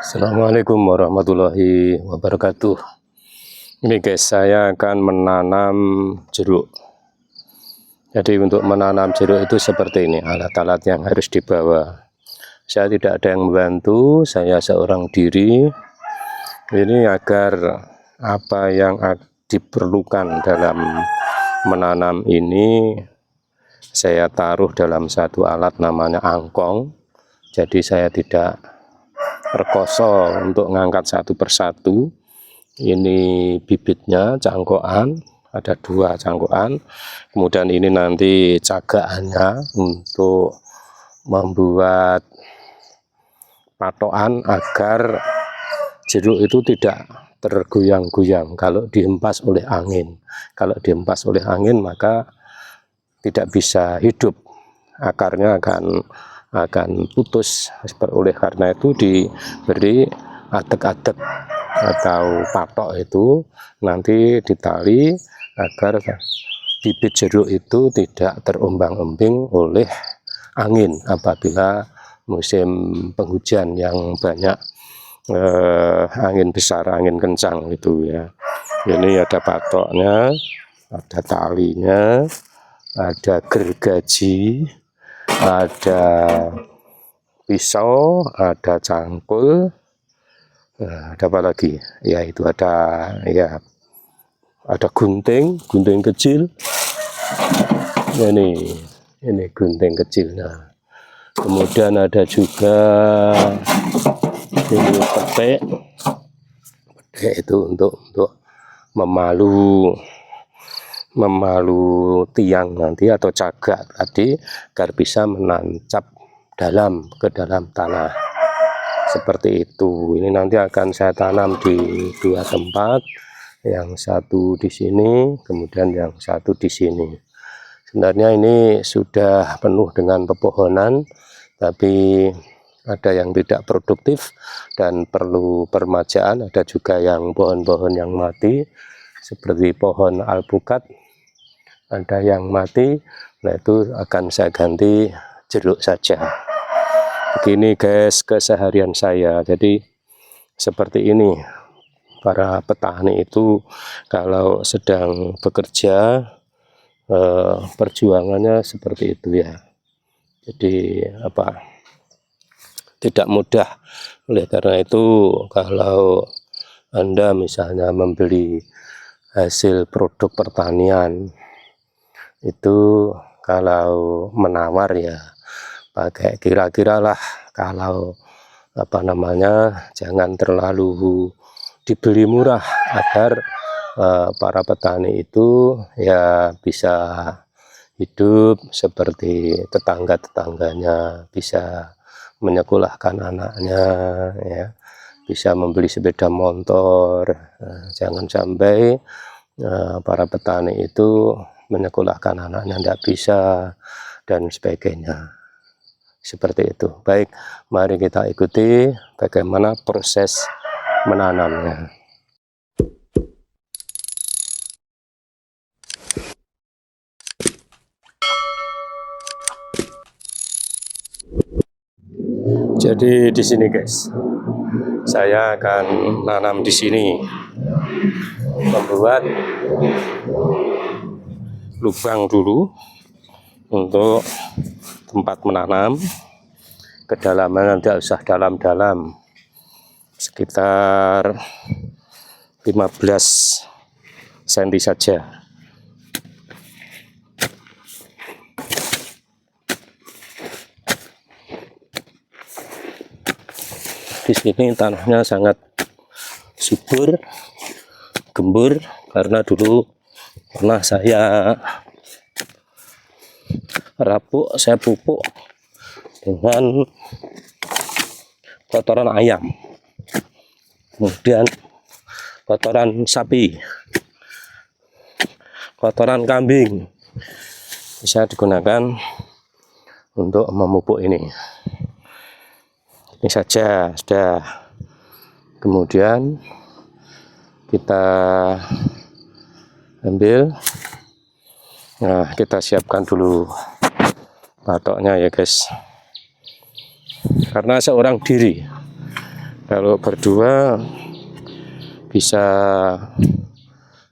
Assalamualaikum warahmatullahi wabarakatuh. Ini guys, saya akan menanam jeruk. Jadi untuk menanam jeruk itu seperti ini, alat-alat yang harus dibawa. Saya tidak ada yang membantu, saya seorang diri. Ini agar apa yang diperlukan dalam menanam ini saya taruh dalam satu alat namanya angkong. Jadi saya tidak rekoso untuk mengangkat satu persatu. Ini bibitnya, cangkokan, ada 2 cangkokan. Kemudian ini nanti cagaannya untuk membuat patokan agar jeruk itu tidak tergoyang-goyang kalau dihempas oleh angin. Kalau dihempas oleh angin maka tidak bisa hidup, akarnya akan putus. Oleh karena itu diberi adek-adek atau patok itu nanti ditali agar bibit jeruk itu tidak terombang-ambing oleh angin apabila musim penghujan yang banyak angin besar, angin kencang itu ya. Ini ada patoknya, ada talinya, ada gergaji, ada pisau, ada cangkul, ada apa lagi? Ya itu ada gunting kecil. Ini gunting kecilnya. Kemudian ada juga ini petek itu untuk memalu tiang nanti atau cagak tadi agar bisa menancap ke dalam tanah seperti itu. Ini nanti akan saya tanam di 2 tempat, yang satu di sini, kemudian yang satu di sini. Sebenarnya ini sudah penuh dengan pepohonan, tapi ada yang tidak produktif dan perlu permajaan. Ada juga yang pohon-pohon yang mati seperti pohon alpukat, ada yang mati. Nah itu akan saya ganti jeruk saja. Begini guys keseharian saya. Jadi seperti ini para petani itu kalau sedang bekerja, perjuangannya seperti itu ya. Jadi tidak mudah. Oleh karena itu kalau Anda misalnya membeli hasil produk pertanian itu, kalau menawar ya pakai kira-kira lah, kalau jangan terlalu dibeli murah agar para petani itu ya bisa hidup seperti tetangga-tetangganya, bisa menyekolahkan anaknya ya, bisa membeli sepeda motor. Jangan sampai para petani itu menyekolahkan anaknya tidak bisa dan sebagainya. Seperti itu. Baik, mari kita ikuti bagaimana proses menanamnya. Jadi di sini guys, saya akan nanam di sini, membuat lubang dulu untuk tempat menanam. Kedalaman tidak usah dalam-dalam, sekitar 15 cm saja. Di sini tanahnya sangat subur, gembur, karena dulu pernah saya pupuk dengan kotoran ayam, kemudian kotoran sapi, kotoran kambing, bisa digunakan untuk memupuk ini. Ini saja sudah. Kemudian kita ambil, nah kita siapkan dulu patoknya ya guys, karena seorang diri Kalau berdua bisa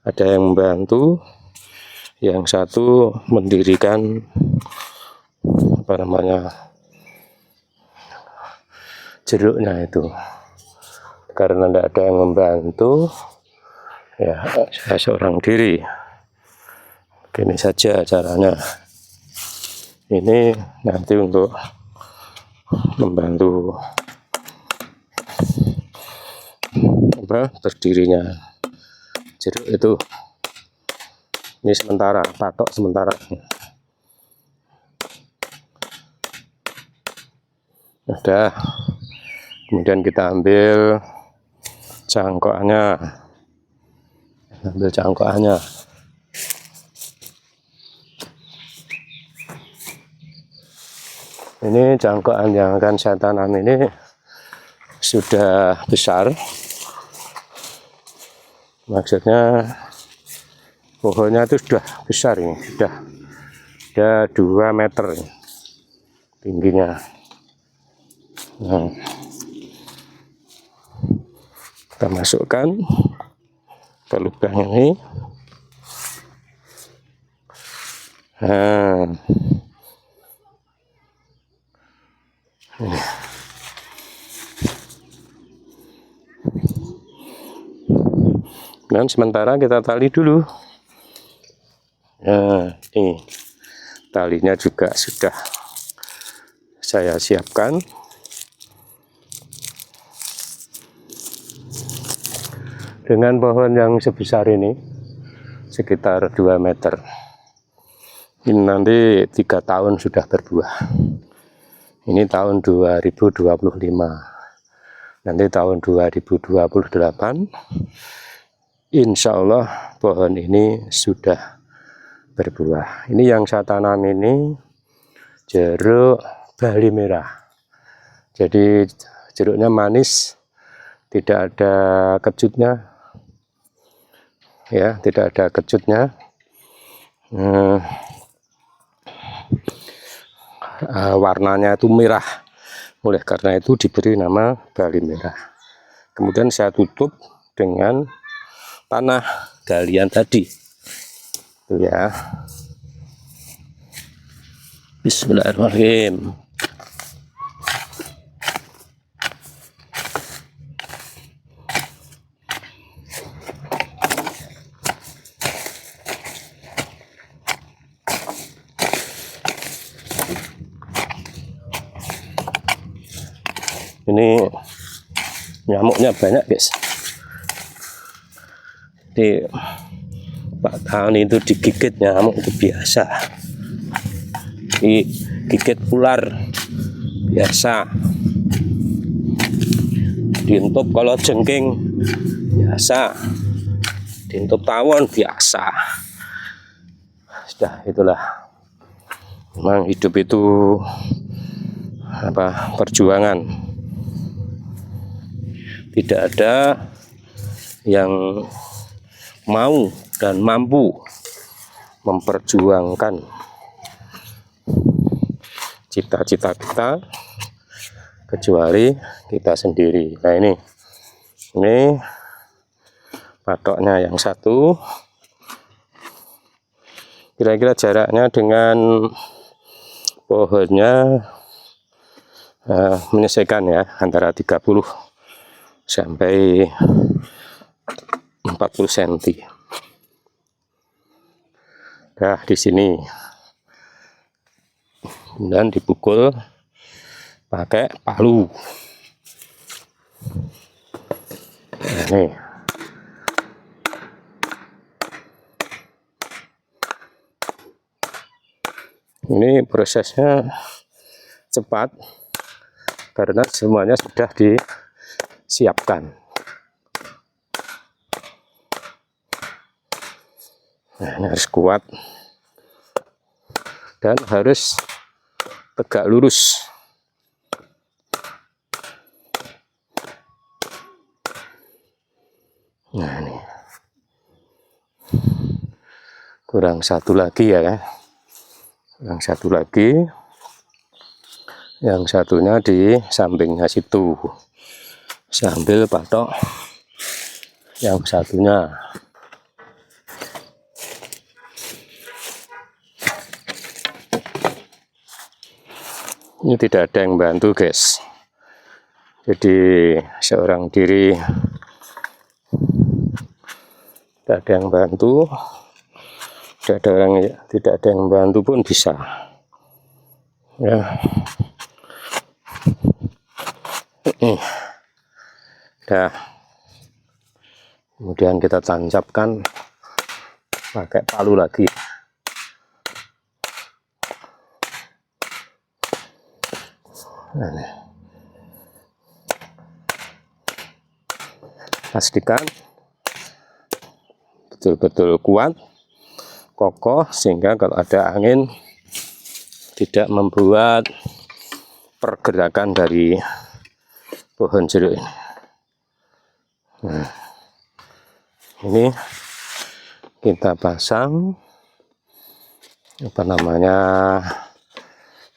ada yang membantu, yang satu mendirikan jeruknya itu. Karena tidak ada yang membantu, ya saya seorang diri. Begini saja caranya. Ini nanti untuk membantu berdirinya jeruk itu. Ini sementara, patok sementara. Udah, kemudian kita ambil cangkokannya. Ini cangkokan yang akan saya tanam ini sudah besar. Maksudnya pohonnya itu sudah besar ini, sudah 2 meter tingginya. Nah, kita masukkan ke lubang ini. Nah, dan sementara kita tali dulu. Nah, ini talinya juga sudah saya siapkan. Dengan pohon yang sebesar ini, sekitar 2 meter, ini nanti 3 tahun sudah berbuah. Ini tahun 2025. Nanti tahun 2028, insya Allah pohon ini sudah berbuah. Ini yang saya tanam ini jeruk Bali merah. Jadi jeruknya manis, tidak ada kecutnya, ya, tidak ada kecutnya. Warnanya itu merah, oleh karena itu diberi nama Bali merah. Kemudian saya tutup dengan tanah galian tadi, itu ya. Bismillahirrahmanirrahim. Ini nyamuknya banyak, guys. Di Pak Tahun itu digigit nyamuk itu biasa. Digigit ular biasa. Diintup kalau jengking biasa. Diintup tawon biasa. Sudah, itulah. Memang hidup itu perjuangan. Tidak ada yang mau dan mampu memperjuangkan cita-cita kita kecuali kita sendiri. Nah, ini patoknya yang satu. Kira-kira jaraknya dengan pohonnya menyesuaikan ya, antara 30 sampai 40 cm. Nah, di sini kemudian dipukul pakai palu. Nah, ini prosesnya cepat karena semuanya sudah disiapkan. Nah, ini harus kuat dan harus tegak lurus. Nah, ini kurang satu lagi ya kan, kurang satu lagi, yang satunya di sampingnya situ. Sambil patok yang satunya. Ini tidak ada yang bantu, guys. Jadi seorang diri, tidak ada yang bantu, tidak ada yang bantu pun bisa. Ya. Dah. Kemudian kita tancapkan pakai palu lagi. Nah, pastikan betul-betul kuat, kokoh, sehingga kalau ada angin tidak membuat pergerakan dari pohon jeruk ini. Nah, ini kita pasang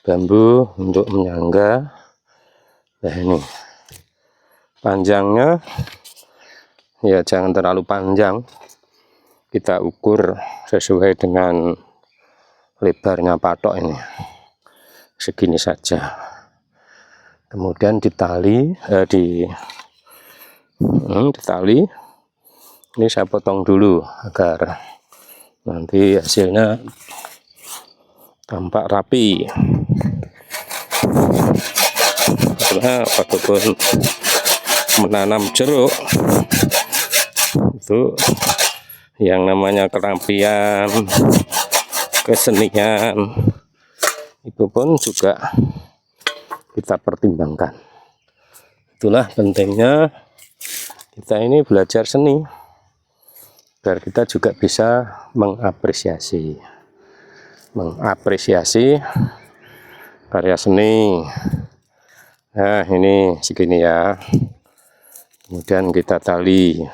bambu untuk menyangga. Nah, ini panjangnya ya jangan terlalu panjang, kita ukur sesuai dengan lebarnya patok ini, segini saja. Kemudian ditali, ditali. Ini saya potong dulu agar nanti hasilnya tampak rapi. Karena apapun menanam jeruk itu yang namanya kerapian, kesenian, itu pun juga kita pertimbangkan. Itulah pentingnya kita ini belajar seni, agar kita juga bisa mengapresiasi karya seni. Nah, ini segini ya. Kemudian kita tali.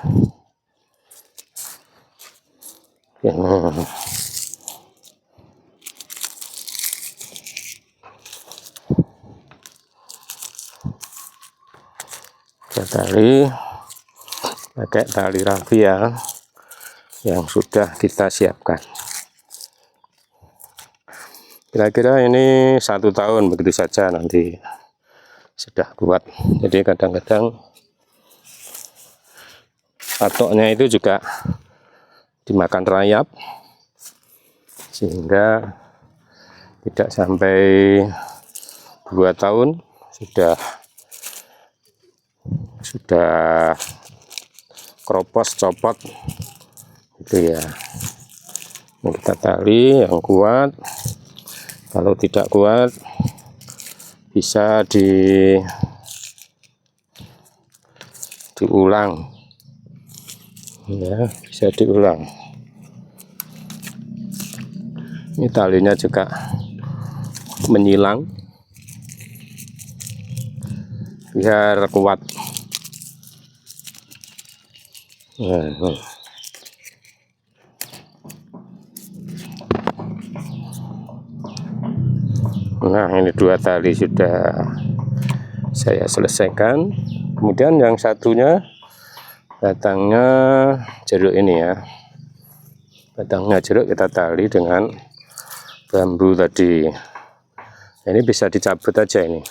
Kita tali pakai tali rafia yang sudah kita siapkan. Kira-kira ini 1 tahun begitu saja nanti sudah kuat. Jadi kadang-kadang patoknya itu juga dimakan rayap, sehingga tidak sampai 2 tahun sudah keropos, copot gitu ya. Ini kita tali yang kuat. Kalau tidak kuat bisa diulang ya, bisa diulang. Ini talinya juga menyilang biar kuat. Nah, ini 2 tali sudah saya selesaikan. Kemudian yang satunya batangnya jeruk ini ya. Batangnya jeruk kita tali dengan bambu tadi. Ini bisa dicabut aja ini.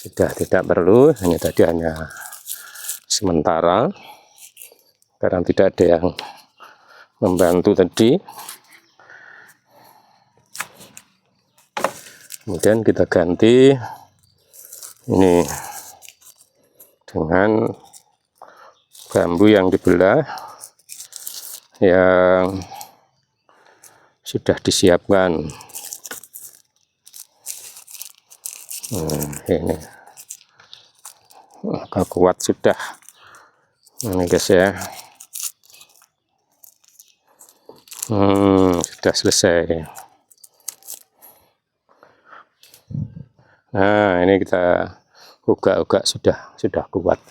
Sudah tidak perlu, hanya tadi hanya sementara. Karena tidak ada yang membantu tadi. Kemudian kita ganti ini dengan bambu yang dibelah yang sudah disiapkan. Ini agak kuat sudah ini guys ya. Sudah selesai. Nah, ini kita ugak-ugak sudah kuat,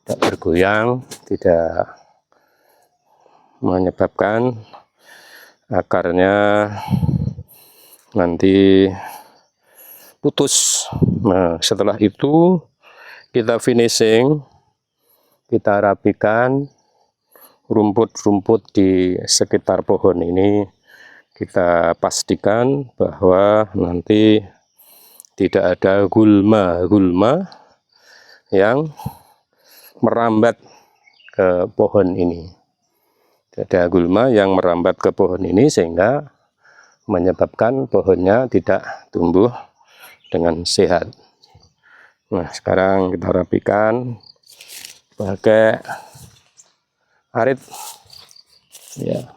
tidak bergoyang, tidak menyebabkan akarnya nanti putus. Nah, setelah itu kita finishing, kita rapikan rumput-rumput di sekitar pohon ini, kita pastikan bahwa nanti tidak ada gulma yang merambat ke pohon ini. Tidak ada gulma yang merambat ke pohon ini sehingga menyebabkan pohonnya tidak tumbuh dengan sehat. Nah, sekarang kita rapikan pakai arit, ya,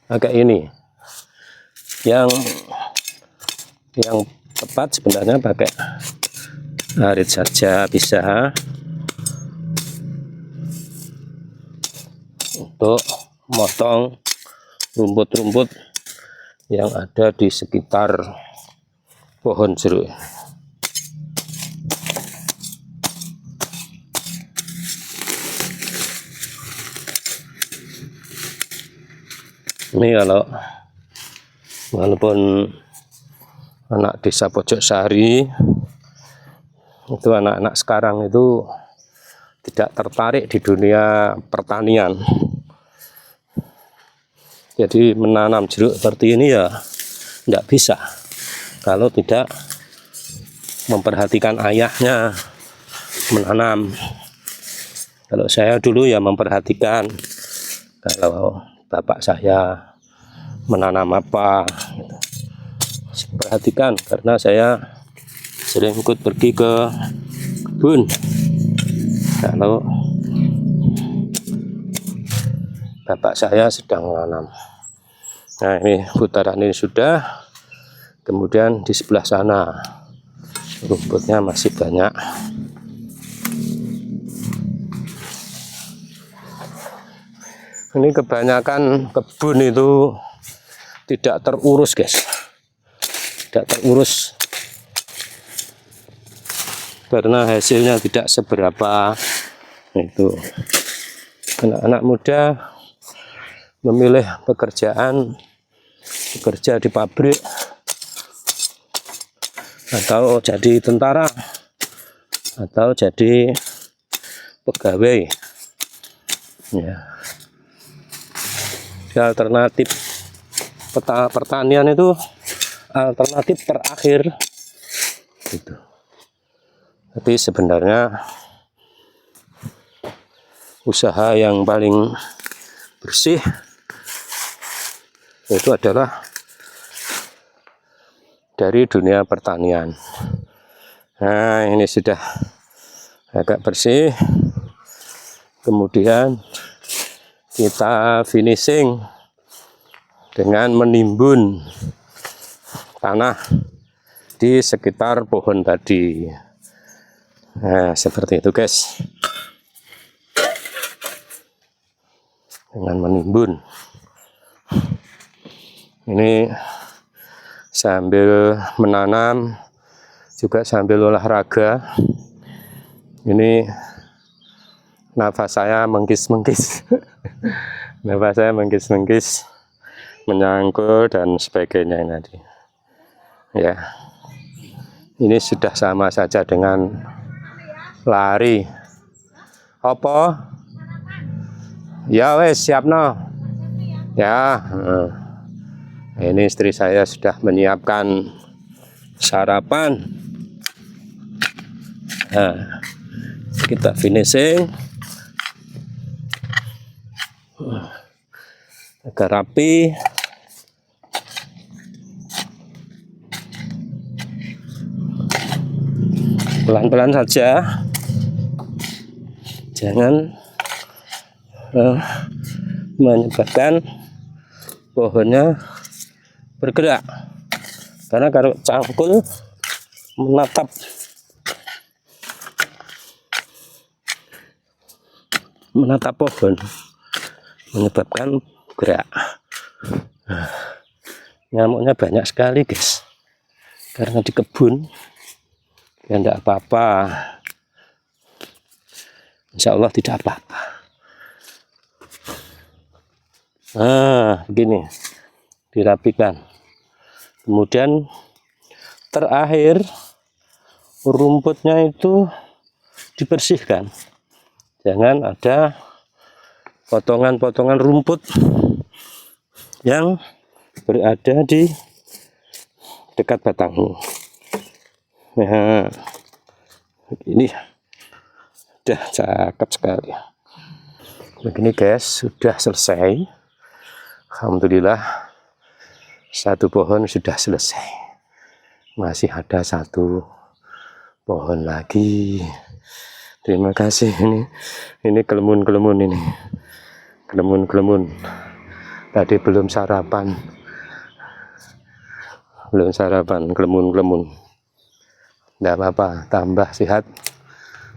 pakai ini. Yang tepat sebenarnya pakai arit saja bisa untuk motong rumput-rumput yang ada di sekitar pohon jeruk. Ini kalau walaupun anak desa Pojok Sari itu, anak-anak sekarang itu tidak tertarik di dunia pertanian. Jadi menanam jeruk seperti ini ya tidak bisa kalau tidak memperhatikan ayahnya menanam. Kalau saya dulu ya memperhatikan kalau bapak saya menanam apa gitu. Perhatikan karena saya sering ikut pergi ke kebun kalau bapak saya sedang menanam. Nah, ini putaran ini sudah, kemudian di sebelah sana rumputnya masih banyak. Ini kebanyakan kebun itu tidak terurus, guys. Tidak terurus karena hasilnya tidak seberapa. Itu anak-anak muda memilih bekerja di pabrik atau jadi tentara atau jadi pegawai, ya. Alternatif pertanian itu alternatif terakhir gitu. Tapi sebenarnya usaha yang paling bersih itu adalah dari dunia pertanian. Nah, ini sudah agak bersih, kemudian kita finishing dengan menimbun tanah di sekitar pohon tadi. Nah, seperti itu, guys. Dengan menimbun. Ini sambil menanam juga sambil olahraga. Ini nafas saya menggis-menggis. Nafas saya menggis-menggis, menyangkul dan sebagainya ini tadi. Ya. Ini sudah sama saja dengan lari. Apa? Ya wes, siap no. Ya. Ini istri saya sudah menyiapkan sarapan. Nah, kita finishing agak rapi. Pelan-pelan saja, jangan menyebabkan pohonnya bergerak, karena kalau cangkul menatap pohon menyebabkan gerak. Nyamuknya banyak sekali, guys, karena di kebun ya enggak apa-apa, insya Allah tidak apa-apa. Nah, begini dirapikan, kemudian terakhir rumputnya itu dibersihkan, jangan ada potongan-potongan rumput yang berada di dekat batangnya. Nah, ini udah cakep sekali. Begini guys, sudah selesai. Alhamdulillah, satu pohon sudah selesai. Masih ada satu pohon lagi. Terima kasih. Ini kelemun-kelemun ini. Kelemun-kelemun. Tadi belum sarapan. Kelemun-kelemun. Tidak apa-apa, tambah sehat.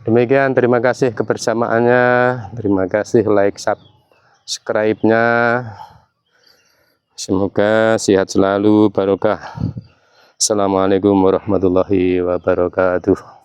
Demikian, terima kasih kebersamaannya. Terima kasih like, subscribe-nya. Semoga sehat selalu, barokah. Assalamualaikum warahmatullahi wabarakatuh.